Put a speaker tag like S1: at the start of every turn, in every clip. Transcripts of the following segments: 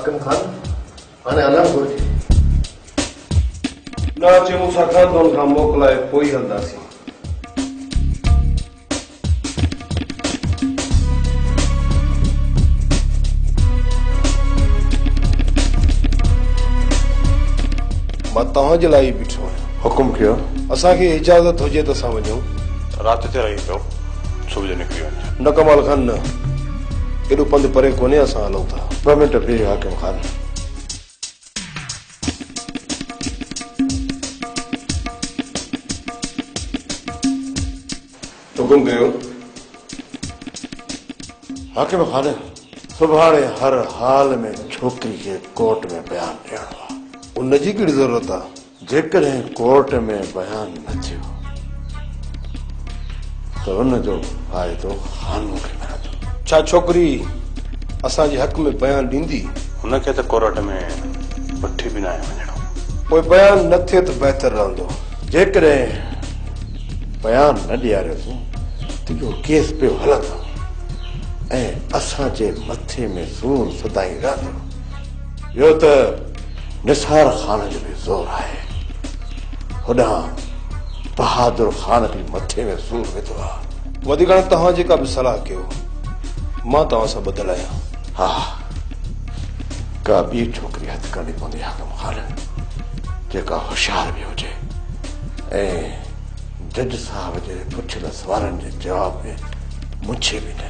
S1: हाकिम खान हाणे हलण घुरिजे
S2: न अचे मूंसां खानदान खां मोकिलाए पोइ हलंदासीं।
S1: मां तव्हांजे लाइ ई बीठो आहियां।
S2: हुकुम कयो।
S1: असांखे इजाज़त हुजे त असां वञूं।
S2: राति ते रही पियो, सुबुह जो निकिरी वञे।
S1: न कमाल खान न, एॾो पंधु परे कोन्हे, असां हलूं था।
S2: 2 मिंट बीह हाकिम खान। हुकुम कयो। हाकिम खान, सुभाणे हर हाल में छोकिरी के कोर्ट में बयान ॾियणो आहे।
S1: उनजी कहिड़ी ज़रूरत आहे?
S2: जेकॾहिं कोर्ट में बयान न थियो त उनजो फ़ाइदो ख़ानून खे मिलंदो।
S1: छा छोकिरी असांजे हक़ में बयान ॾींदी?
S2: हुनखे त कोर्ट में वठी बि न आहे वञणो।
S1: पोइ बयान न थिए त बहितर रहंदो।
S2: जेकॾहिं बयान न ॾियारियोसीं त इहो केस पियो हलंदो ऐं असांजे मथे में सूर सदाईं रहंदो। ॿियो त निसार खान जो भी जोर है, होॾां बहादुर खान भी मथे में सूर विधो आहे।
S1: वधीक हाणे तव्हां जेका बि सलाह कयो, मां तव्हां सां ॿधल आहियां।
S2: हा, का ॿी छोकिरी हथ करणी पवंदी हाकिम खान, जेका होशियार भी हुजे ऐं जज साहब जे पुछियल सवालनि जे जवाब में मुंझे भी न।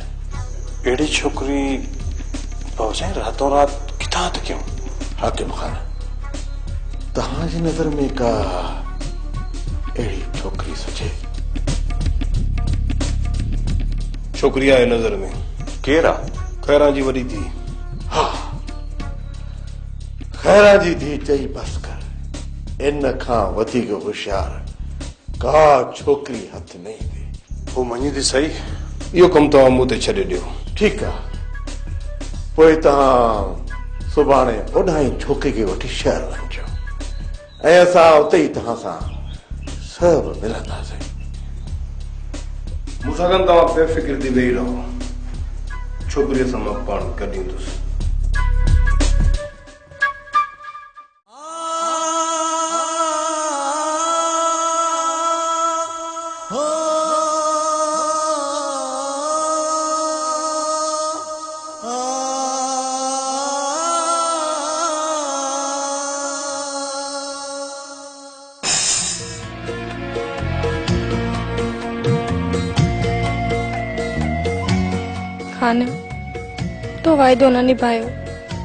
S2: अहिड़ी छोकिरी पहुचाए रातों रात किथां त कयूं? हाकिम खान, तव्हांजी नज़र में का अहिड़ी छोकिरी सुझे?
S1: छोकिरी आहे नज़र में।
S2: केरु आहे?
S1: खैरा जी वॾी थी।
S2: हा, खैरा जी धी चई बस कर, इन खां वधीक होशियार का छोकिरी हथ न ईंदी।
S1: पोइ मञी सही, इहो कमु तव्हां मूं ते छॾे ॾियो।
S2: ठीकु आहे, पोइ तव्हां सुभाणे ओॾां ई छोकिरी खे वठी शहर वञिजो ऐं असां उते ई तव्हां सां सभु मिलंदासीं।
S1: मूंसां गॾु तव्हां बेफ़िक्र थी वेही रहो, छोकिरीअ सां मां पाण गॾींदुसि।
S3: खान, तो वायदो न निभायो,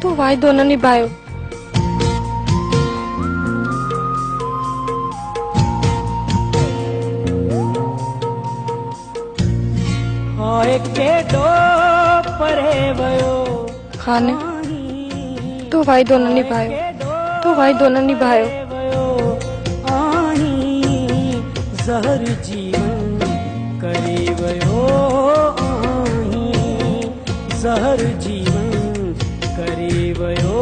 S3: तो वायदो न निभायो। खान, तो वायदो न निभायो, तो वायदो न निभायो।
S4: ज़हर जीवन करे वयो, ज़हर जीवन करे वयो।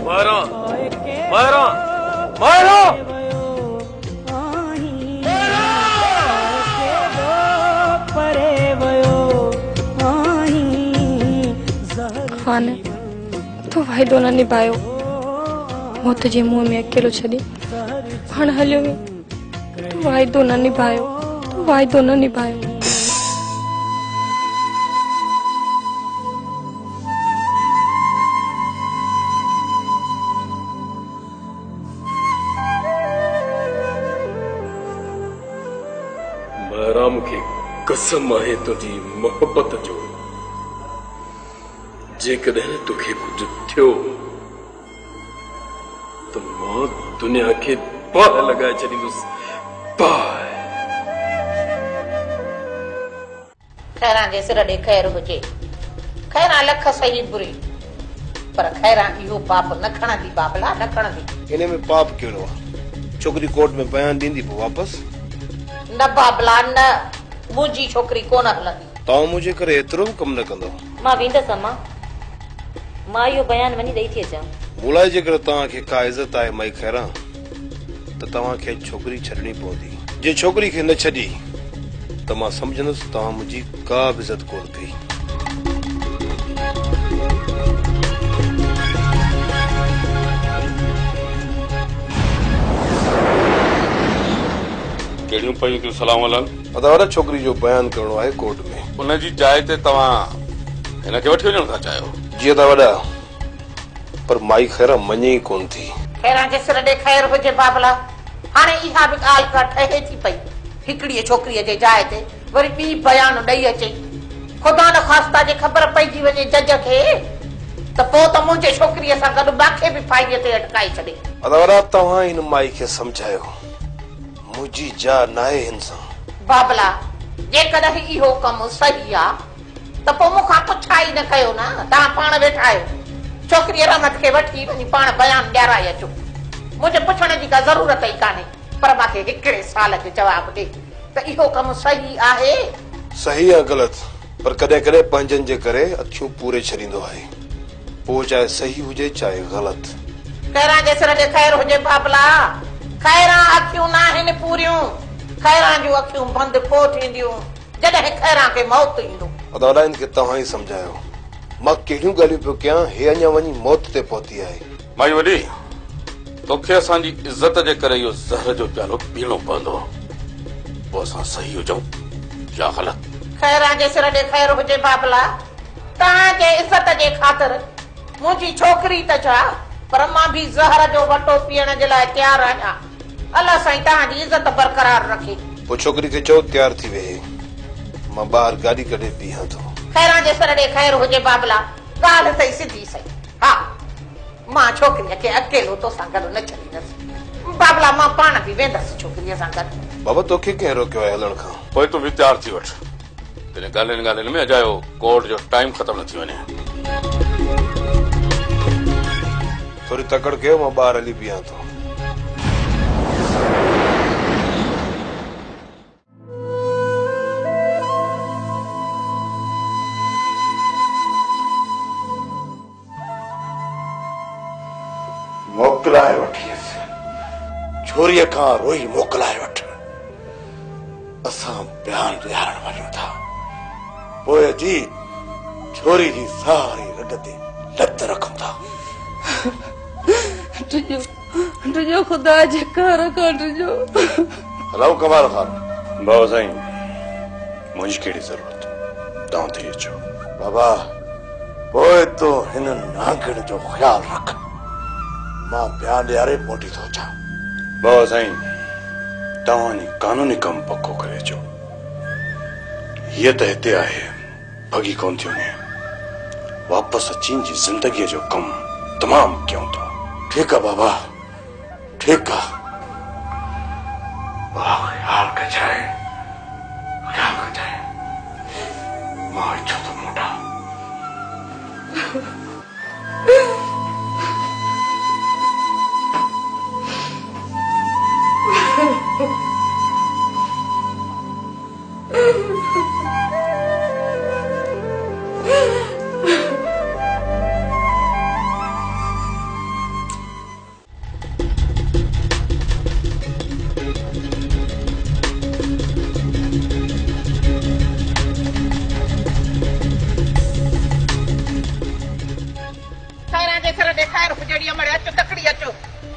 S2: मारो मारो मारो
S3: खान, तो वायदो न निभायो, मौत जे मुंह में अकेलो छॾी पाण हलियो वियो। तो वायदो न निभायो, तो वायदो न निभायो।
S5: राम की कसम है तुझी मोहब्बत जो, जेकॾहिं तोखे कुछ थियो तो मां दुनिया के बाहि लगाए छॾींदुसि। बाहि।
S6: खैरा जे सिर ॾे खैर हुजे, खैरा लख सही बुरी, पर खैरा इहो पाप न खणंदी। बाबला न खणंदी।
S1: इन में पाप कहिड़ो आहे? छोकिरी कोर्ट में बयान ॾींदी पोइ वापसि?
S6: न बाबला न, मुंहिंजी छोकिरी कोन हलंदी।
S1: तव्हां मुंहिंजे करे एतिरो बि कमु न कंदो?
S7: मां वेंदसि अम्मा, मां इहो बयान वञी ॾेई थी अचां।
S1: मुलाए जेकर तव्हांखे का इज़त आहे माई खैरा, त तव्हांखे छोकिरी छॾणी पवंदी। जे छोकिरी खे न छॾी त मां सम्झंदुसि तव्हां मुंहिंजी का बि इज़त कोन कई।
S8: केड़ियूं पयूं थियूं सलाम अलम?
S1: अदावरा छोकरी जो बयान करणो आहे कोर्ट में।
S8: उन जी जाइ ते तव्हां हिनखे वठी वञण था चाहियो?
S1: जी अदावरा, पर माई खैरा मञे ई कोन थी।
S6: खैरा जे सिर ॾे खैर हुजे बाबला। हाणे इहा बि ॻाल्हि का ठहे थी पई हिकिड़ी छोकिरीअ जे जाइ ते वरी ॿी बयान ॾेई अचे। ख़ुदा न ख़ास्ता जे ख़बर पइजी वञे जज खे त पोइ त मुंहिंजे छोकिरीअ सां गॾु ॿाखे बि फाईअ ते अटकाए छॾे।
S1: अदावरा तव्हां हिन माई खे सम्झायो, मुंहिंजी जा नाहे हिन सां।
S6: बाबला, जेकॾहिं इहो कमु सही आहे त पोइ मूंखां पुछा ई न कयो न। तव्हां पाण वेठा आहियो, छोकिरीअ रमत खे वठी वञी पाण बयान ॾियाराए अचो। मुंहिंजे पुछण जी का ज़रूरत ई कान्हे, पर मूंखे हिकिड़े साल जो जवाबु ॾे त इहो कमु सही आहे।
S1: सही या ग़लति, पर कॾहिं कॾहिं पंहिंजनि जे करे अखियूं पूरे छॾींदो आहे, पोइ चाहे सही हुजे चाहे ग़लति।
S6: खैरा जे सिर ते खैर हुजे बाबला। खैरा अखियूं न आहिनि पूरियूं। खैरा जूं अखियूं बंदि पोइ थींदियूं जॾहिं खैरा खे मौत ईंदो।
S1: अदावरा इनखे तव्हां ई सम्झायो। मां कहिड़ियूं ॻाल्हियूं पियो कयां, हे अञा वञी मौत ते पहुती आहे।
S8: माई वॾी, तोखे असांजी इज़त जे करे इहो ज़हर जो प्यालो पीअणो पवंदो। पोइ असां सही हुजऊं या ग़लति?
S6: खैरा जे सिर ते खैर हुजे बाबला। तव्हांजे इज़त जे ख़ातिर मुंहिंजी छोकिरी त छा, पर मां बि ज़हर जो वटो पीअण जे लाइ तयारु आहियां। अलाह साईं तव्हांजी इज़त बरक़रार रखे।
S1: पोइ छोकिरी खे चओ तयारु थी वेहे, मां ॿाहिरि गाॾी कढे बीहां थो।
S6: खैरा जे सिर ते खैर हुजे बाबला। ॻाल्हि सही सिधी सही। हा, मां छोकिरीअ खे अकेलो तोसां गॾु न छॾींदसि बाबला। मां पाण बि वेंदसि छोकिरीअ सां गॾु।
S1: बाबा तोखे कंहिं रोकियो आहे हलण खां?
S8: पोइ तूं बि तयारु थी वठ। तेरे ॻाल्हियुनि में अजायो कोर्ट जो टाइम ख़तम न थी वञे।
S1: थोरी तकड़ कयो, मां ॿाहिरि हली बीहां थो।
S2: मोकिलाए वठीसि, छोरीअ खां रोई मोकिलाए वठ। असां बयान ॾियारण वञूं था। पोइ जी छोरी जी सारी रग ते लत रखूं था।
S3: तुझो खुदा जे कार खां तुझो।
S2: हलो कमाल खान।
S5: बाबा साईं, मुंहिंजी कहिड़ी ज़रूरत, तव्हां थी अचो।
S2: बाबा, पोइ तो हिन नांगण जो ख़्यालु रख। मां बयान ॾियारे मोटी थो अचां।
S5: बाबा साईं, तव्हां कानूनी कमु पको करे अचो। हीअ त हिते आहे, भॻी कोन थी वञे। वापसि अची जी ज़िंदगीअ जो कमु तमामु कयूं था।
S2: ठीकु आहे बाबा, ठीकु आहे। ख़्यालु कजाए, ख़्यालु कजाए। मां अचो थो मोटा।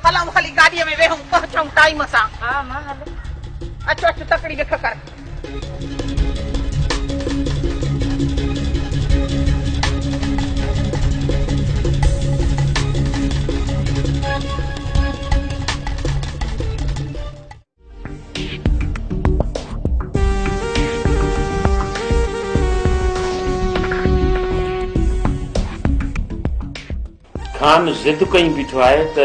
S6: हलूं हली गाॾीअ में वेहूं, पहुचूं टाइम सां।
S7: हाँ मां हलो।
S6: अचो अचो, तकड़ी लिख कर।
S9: खान जिद कई बीठो आहे त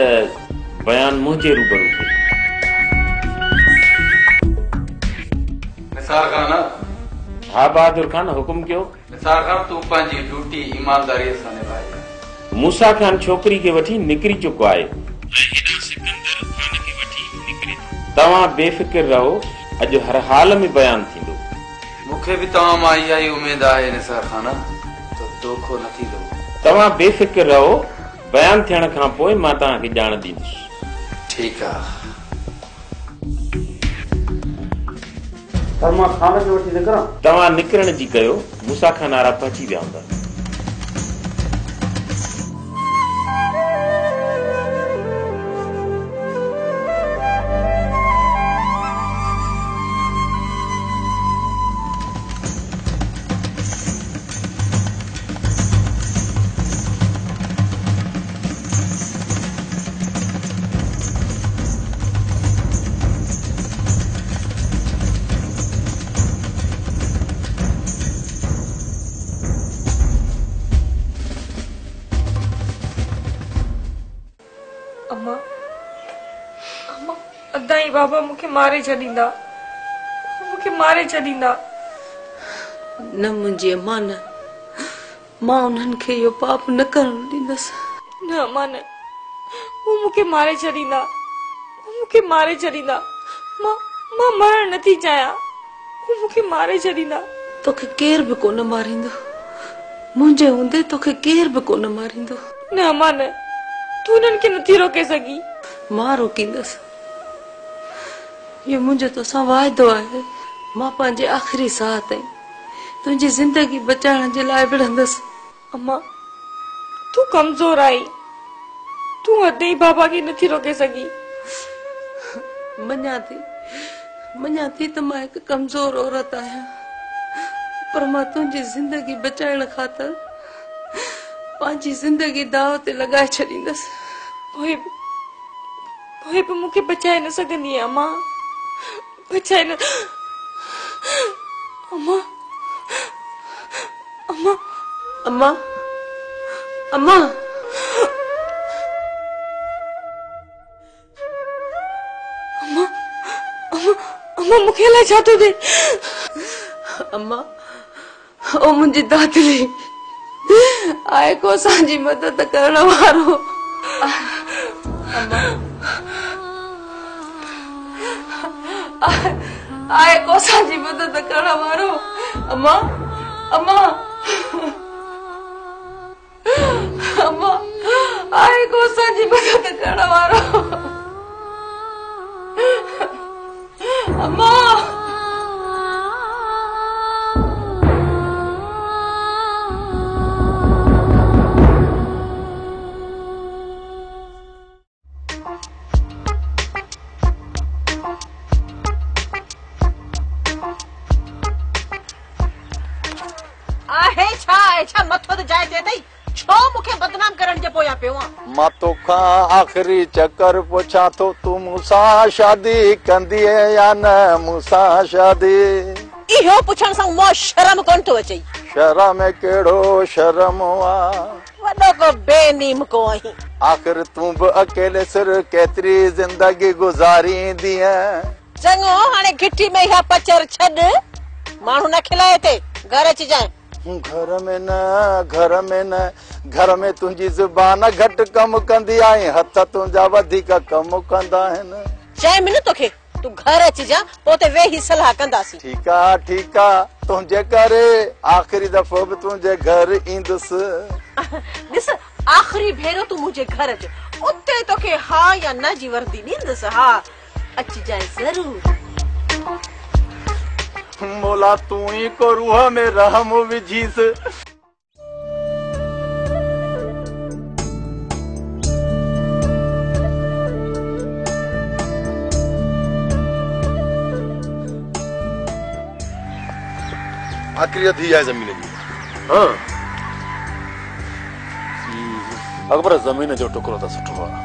S9: बयान मुंहिंजे रूबरू थिए।
S5: निसार खान।
S9: हाँ बहादुर खान, हुकुम कयो।
S5: निसार खान, तूं पंहिंजी ड्यूटी ईमानदारीअ सां निभाए।
S9: मूसा खान छोकिरी खे वठी निकिरी चुको आहे। तव्हां बेफ़िक्र रहो, अॼु हर हाल में बयान थींदो।
S5: मूंखे बि तव्हां मां इहा ई उमेद आहे निसार खान, त दोखो न थींदो।
S9: तव्हां बेफ़िक्र रहो, बयान थियण खां पोइ मां तव्हांखे ॼाण ॾींदुसि।
S5: ठीकु आहे।
S9: मां खान खे वठी निकिरां? तव्हां निकिरण जी कयो, मूसा खान वारा पहुची विया हूंदा।
S3: ई बाबा मूंखे मारे छॾींदा, मूंखे मारे छॾींदा।
S10: न मुंहिंजी अम्मा न, मां उन्हनि खे इहो पाप न करणु ॾींदसि।
S3: न अम्मा न, हू मूंखे मारे छॾींदा, मूंखे मारे छॾींदा। मां मरण नथी चाहियां, हू मूंखे मारे छॾींदा।
S10: तोखे केर बि कोन मारींदो, मुंहिंजे हूंदे तोखे केर बि कोन मारींदो।
S3: न अम्मा न, तूं उन्हनि खे नथी रोके सघी।
S10: मां रोकींदसि, इहो मुंहिंजो तोसां वाइदो आहे। मां पंहिंजे आख़िरी साह ताईं तुंहिंजी ज़िंदगी बचाइण जे लाइ विढ़ंदसि।
S3: अम्मा तूं कमज़ोर आई, तूं अधई बाबा खे नथी रोके सघी।
S10: मञा थी त मां हिकु कमज़ोर औरत आहियां, पर मां तुंहिंजी ज़िंदगी बचाइण ख़ातिर पंहिंजी ज़िंदगी दाव ते लॻाए छॾींदसि। पोइ बि
S3: मूंखे बचाए न सघंदी अम्मा, बचाए न। अम्मा अम्मा
S10: अम्मा अम्मा
S3: अम्मा मूंखे अलाए छा थो थिए।
S10: अम्मा ओ मुंहिंजी दातली आहे को असांजी मदद करण वारो। अम्मा आहे को असांजी मदद करण वारो। अम्मा अम्मा अम्मा आहे को असांजी मदद करण वारो। अम्मा
S6: छा मथो त जाए दे तई, छो मूंखे बदनाम करण जे पोया पियो आ।
S11: मां तोखां आखिरी चक्कर पुछां थो, तूं मूंसां शादी कंदी या न मूंसां शादी?
S6: इहो पुछण सां मूं शर्म कोन थो अचे।
S11: शर्म में कहिड़ो शर्म आ,
S6: वॾो को बेनीम को आहीं।
S11: आखिर तूं बि अकेले सिर केतिरी ज़िंदगी गुज़ारींदी।
S6: चङो हाणे घिटी में इहा पचर छॾ, माण्हू न खिलाए ते, घर अची जाए।
S11: घर में न, घर में तुंहिंजी ज़ुबान घटि कम कंदी आहे, हथ तुंहिंजा वधीक कम कंदा आहिनि।
S6: चए न तोखे, तूं घर अची जा, पोइ वेही सलाह कंदासीं।
S11: ठीकु आहे तुंहिंजे करे आख़िरी दफ़ो बि तुंहिंजे घर ईंदुसि।
S6: ॾिस आख़िरी भेरो तूं मुंहिंजे घर अच, उते तोखे हा या न जी वर्दी ॾींदुसि। हा अची जाए ज़रूर।
S11: मोला तू ही को रूह में रहम विझीस।
S1: आखिरी थी आहे ज़मीन जी।
S8: हाँ अकबर ज़मीन जो टुकड़ो त सुठो आहे,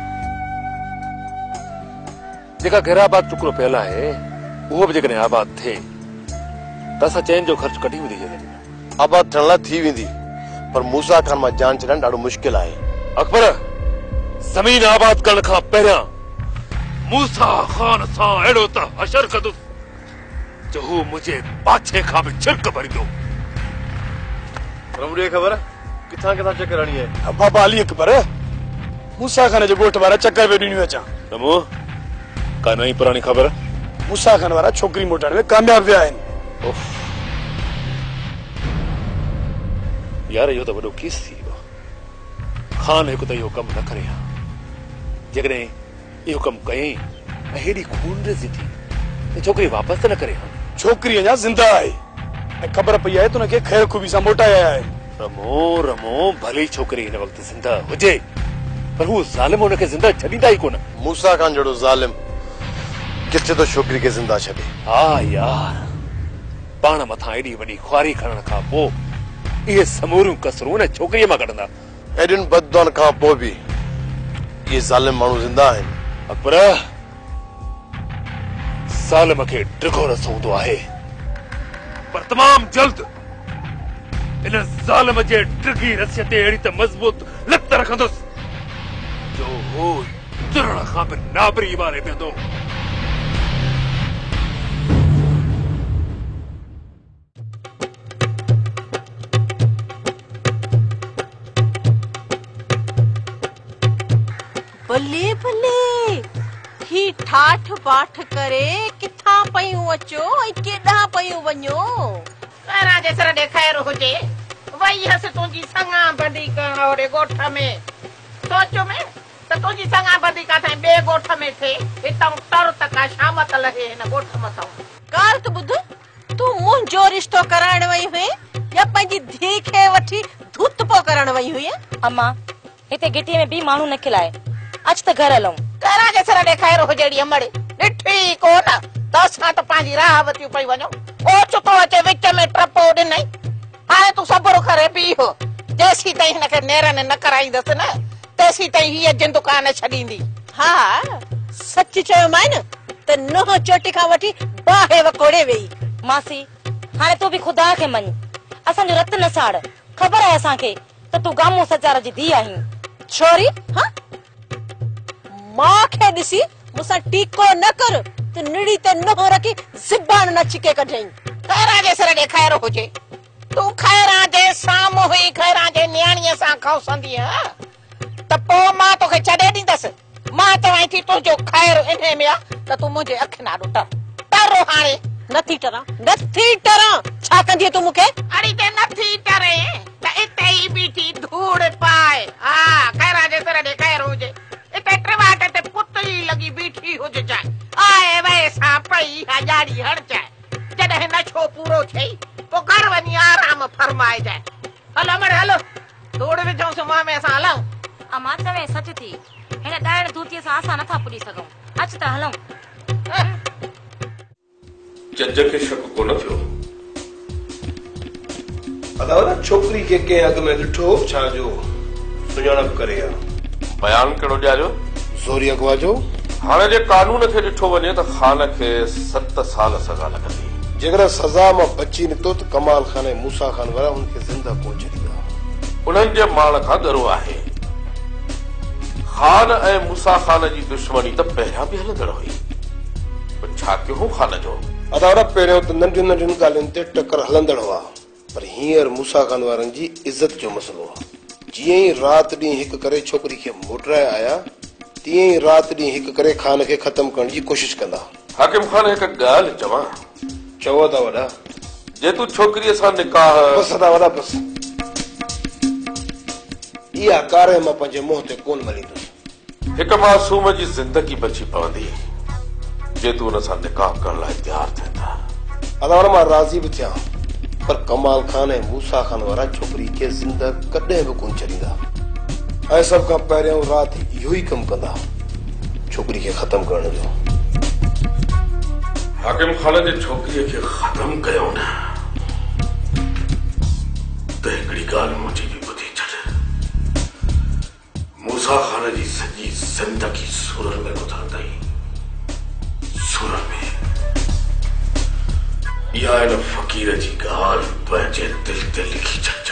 S8: जेका गैराबाद टुकड़ो पियल आहे उहो बि जेकॾहिं आबाद थिए त असां चैन जो ख़र्च कढी वेंदी जॻह।
S1: आबाद थियण लाइ थी वेंदी, पर मूसा खान मां जान छॾणु ॾाढो मुश्किल आहे।
S8: अकबर ज़मीन आबाद करण खां पहिरियां मूसा खान सां अहिड़ो त हशर कंदुसि जो हू मुंहिंजे पाछे खां बि छिरक भरींदो।
S1: रमड़ीअ ख़बर किथां किथां चकर हणी आहे?
S12: बाबा अली अकबर मूसा खान जे ॻोठ वारा चकर पे ॾिनियूं अचां।
S8: रमो का नई पुराणी ख़बर?
S12: मूसा खान वारा छोकिरी मोटाइण में कामयाब विया आहिनि।
S8: यार इहो त वॾो केस थी वियो। खान हिकु त इहो कमु न करे हा, जेकॾहिं इहो कमु कयईं ऐं हेॾी खून रेज़ी थी त छोकिरी वापसि त न करे हा।
S12: छोकिरी अञा ज़िंदा आहे ऐं ख़बर पई आहे त हुनखे ख़ैर खूबी सां मोटाए आया आहिनि।
S8: रमो भली छोकिरी हिन वक़्तु ज़िंदा हुजे, पर हू ज़ालिम हुनखे ज़िंदा छॾींदा ई कोन।
S1: मूसा खान जहिड़ो ज़ालिम किथे तो छोकिरी खे ज़िंदा छॾे।
S8: हा यार, पाण मथां एॾी वॾी ख्वारी खणण खां पोइ इहे समूरियूं कसरूं न छोकिरीअ मां कढंदा।
S1: एॾियुनि बददुआनि खां पोइ बि इहे ज़ालिम माण्हू ज़िंदा आहिनि।
S8: अकबर ज़ालिम खे डिघो रस हूंदो आहे, पर तमामु जल्द इन ज़ालिम जे डिघी रसीअ ते अहिड़ी त मज़बूत लत रखंदुसि जो हू तुरण खां बि नाबरी वारे वेंदो।
S6: ठाठ पाठ करे किथां पयूं अचो ऐं केॾां पयूं वञो। कहिड़ा जे सर ॾे ख़ैर हुजे वई हस तुंहिंजी सङा बंदी करण ओड़े ॻोठ में। सोचो में त तुंहिंजी सङा बंदी काथे ॿिए ॻोठ में थिए, हितां तर तका शाम त लहे हिन ॻोठ मथां। ॻाल्हि त ॿुध, तूं मुंहिंजो रिश्तो कराइण वई हुई या पंहिंजी धीउ खे वठी धुत पो करण वई हुई?
S7: अम्मा हिते गिटीअ में बि माण्हू न खिलाए, अच त घर हलूं।
S6: कहिड़ा जे सर ॾे ख़ैर हुजेड़ी अमड़ ॾिठी कोन त असां त पंहिंजी राह वती पई वञूं। ओच तो अचे विच में टपो ॾिनई। हाणे तूं सबुर करे बीहो, जेसीं ताईं हिनखे नेरनि न कराईंदसि न तेसीं ताईं हीअ जिंदुका न छॾींदी। हा सच चयोमांइ न त नोह चोटी खां वठी बाहे वकोड़े वेई।
S7: मासी हाणे तूं बि खुदा खे मञ, असांजो रत न साड़। ख़बर आहे असांखे त तूं गामू सचार जी धीउ आहीं।
S6: छोरी हाँ मां खे ॾिसी मूंसां टीको न कर त निड़ी ते नोह रखी ज़बान न छिके कढई। खैरा जे सर ॾे ख़ैर हुजे, तूं खैरा जे साम्हूं हुई खैरा जे न्याणीअ सां खौसंदी त पोइ मां तोखे छॾे ॾींदसि। मां चवां थी तुंहिंजो ख़ैर इन में आहे त तूं मुंहिंजे अखि नाॾो टर हाणे। नथी टरां छा कंदी तूं मूंखे? अड़ी ते नथी टरे त इते ई बीठी धूड़ पाए। हा खैरा जे सर ॾे ख़ैर हुजे, इते ट्रिवाट ते पुत ई लॻी बीठी हुजे जाए आए वैसा पई हजारी हड़ जाए। जॾहिं नशो पूरो थिए पोइ घर वञी आराम फरमाए जाए। हलो मड़ हलो धूड़ विझूं सुम्हा में असां हलूं।
S7: अम्मा चवे सच थी, हिन ॾाइण धूतीअ सां असां नथा पुॼी सघूं। अच त हलूं।
S5: जज खे शक कोन थियो।
S1: अदावत छोकिरी खे कंहिं अॻ में ॾिठो छा जो सुञाणप करे आ?
S2: बयान कहिड़ो ॾियारियो?
S1: ज़ोरी अगवा जो।
S2: हाणे जे कानून खे ॾिठो वञे त ख़ान खे 7 साल सज़ा लॻंदी।
S1: जेकर सज़ा मां बची निकितो त कमाल खान ऐं मूसा खान वारा हुनखे ज़िंदा कोन छॾींदा।
S2: उन्हनि जे माल खां ॻरो आहे। ख़ान ऐं मूसा खान जी दुश्मनी त पहिरियां बि हलंदड़ हुई, पर छा कयो ख़ान जो?
S1: अदावत पहिरियों त नंढियुनि नंढियुनि ॻाल्हियुनि ते टकर हलंदड़ हुआ, पर हींअर मूसा खान वारनि जी इज़त जो मसइलो आहे। जीअं ई राति ॾींहुं हिकु करे छोकिरी खे मोटराए आया, तीअं ई राति ॾींहुं हिकु करे खान खे ख़तम करण जी कोशिश कंदा।
S2: हाकिम खान हिकु ॻाल्हि चवां?
S1: चओ था वॾा।
S2: जे तूं छोकिरीअ सां निकाह।
S1: बसि था वॾा बसि, इहा कार मां पंहिंजे मुंहं ते कोन मलींदुसि।
S2: हिकु मासूम जी ज़िंदगी बची पवंदी जे तूं हुन सां निकाह करण लाइ तयारु थियंदा।
S1: अदावर मां राज़ी बि थियां, पर कमाल खान ऐं मूसा खान वारा छोकिरी खे ज़िंदा कॾहिं बि कोन छॾींदा। ऐं सभ खां पहिरियों राति इहो ई कमु कंदा, छोकिरी खे ख़तम करण जो।
S2: हाकिम खान जे छोकिरीअ खे ख़तम कयो न त हिकिड़ी ॻाल्हि मुंहिंजी बि ॿुधी छॾ। मूसा खान जी सॼी ज़िंदगी सूरत में गुज़ारंदई। सूरत में इहा हिन फ़क़ीर जी ॻाल्हि पंहिंजे दिलि ते लिखी छॾ।